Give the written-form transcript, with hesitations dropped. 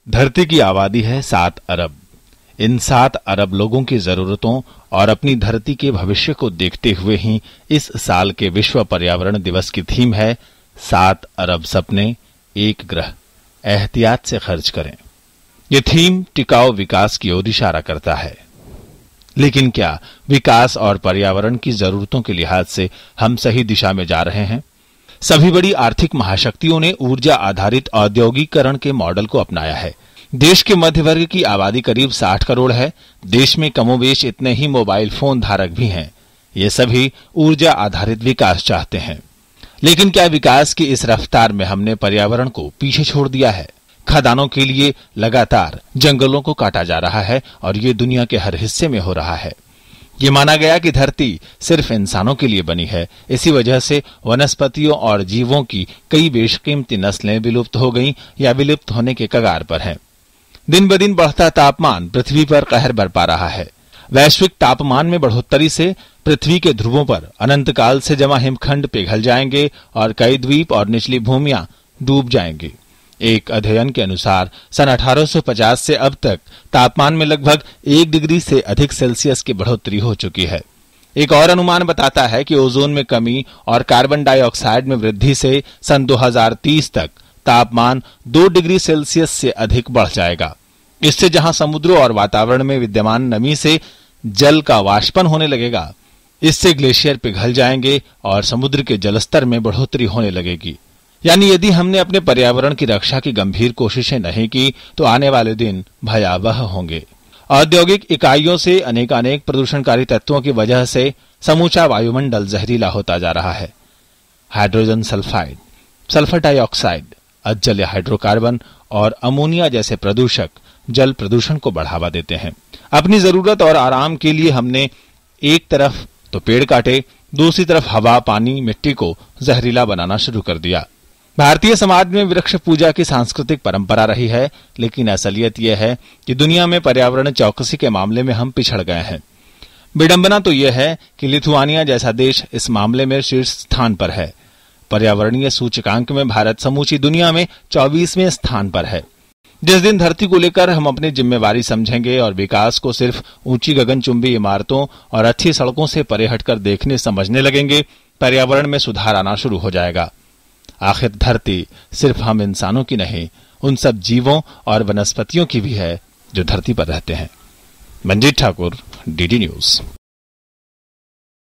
धरती की आबादी है 7 अरब। इन 7 अरब लोगों की जरूरतों और अपनी धरती के भविष्य को देखते हुए ही इस साल के विश्व पर्यावरण दिवस की थीम है 7 अरब सपने एक ग्रह, एहतियात से खर्च करें। ये थीम टिकाऊ विकास की ओर इशारा करता है। लेकिन क्या विकास और पर्यावरण की जरूरतों के लिहाज से हम सही दिशा में जा रहे हैं? सभी बड़ी आर्थिक महाशक्तियों ने ऊर्जा आधारित औद्योगिकरण के मॉडल को अपनाया है। देश के मध्य वर्ग की आबादी करीब 60 करोड़ है। देश में कमोबेश इतने ही मोबाइल फोन धारक भी हैं। ये सभी ऊर्जा आधारित विकास चाहते हैं। लेकिन क्या विकास की इस रफ्तार में हमने पर्यावरण को पीछे छोड़ दिया है? खदानों के लिए लगातार जंगलों को काटा जा रहा है और ये दुनिया के हर हिस्से में हो रहा है। ये माना गया कि धरती सिर्फ इंसानों के लिए बनी है। इसी वजह से वनस्पतियों और जीवों की कई बेशकीमती नस्लें विलुप्त हो गईं या विलुप्त होने के कगार पर हैं। दिन ब दिन बढ़ता तापमान पृथ्वी पर कहर बरपा रहा है। वैश्विक तापमान में बढ़ोतरी से पृथ्वी के ध्रुवों पर अनंत काल से जमा हिमखंड पिघल जाएंगे और कई द्वीप और निचली भूमियां डूब जाएंगी। एक अध्ययन के अनुसार सन 1850 से अब तक तापमान में लगभग 1 डिग्री से अधिक सेल्सियस की बढ़ोतरी हो चुकी है। एक और अनुमान बताता है कि ओजोन में कमी और कार्बन डाइऑक्साइड में वृद्धि से सन 2030 तक तापमान 2 डिग्री सेल्सियस से अधिक बढ़ जाएगा। इससे जहां समुद्रों और वातावरण में विद्यमान नमी से जल का वाष्पन होने लगेगा, इससे ग्लेशियर पिघल जाएंगे और समुद्र के जलस्तर में बढ़ोतरी होने लगेगी। यानी यदि हमने अपने पर्यावरण की रक्षा की गंभीर कोशिशें नहीं की तो आने वाले दिन भयावह होंगे। औद्योगिक इकाइयों से अनेकानेक प्रदूषणकारी तत्वों की वजह से समूचा वायुमंडल जहरीला होता जा रहा है। हाइड्रोजन सल्फाइड, सल्फर डाइऑक्साइड, अजल हाइड्रोकार्बन और अमोनिया जैसे प्रदूषक जल प्रदूषण को बढ़ावा देते हैं। अपनी जरूरत और आराम के लिए हमने एक तरफ तो पेड़ काटे, दूसरी तरफ हवा, पानी, मिट्टी को जहरीला बनाना शुरू कर दिया। भारतीय समाज में वृक्ष पूजा की सांस्कृतिक परंपरा रही है, लेकिन असलियत यह है कि दुनिया में पर्यावरण चौकसी के मामले में हम पिछड़ गए हैं। विडंबना तो यह है कि लिथुआनिया जैसा देश इस मामले में शीर्ष स्थान पर है। पर्यावरणीय सूचकांक में भारत समूची दुनिया में 24वें स्थान पर है। जिस दिन धरती को लेकर हम अपनी जिम्मेवारी समझेंगे और विकास को सिर्फ ऊंची गगनचुंबी इमारतों और अच्छी सड़कों से परे हटकर देखने समझने लगेंगे, पर्यावरण में सुधार आना शुरू हो जाएगा। आखिर धरती सिर्फ हम इंसानों की नहीं, उन सब जीवों और वनस्पतियों की भी है जो धरती पर रहते हैं। Manjeet Thakur, DD news.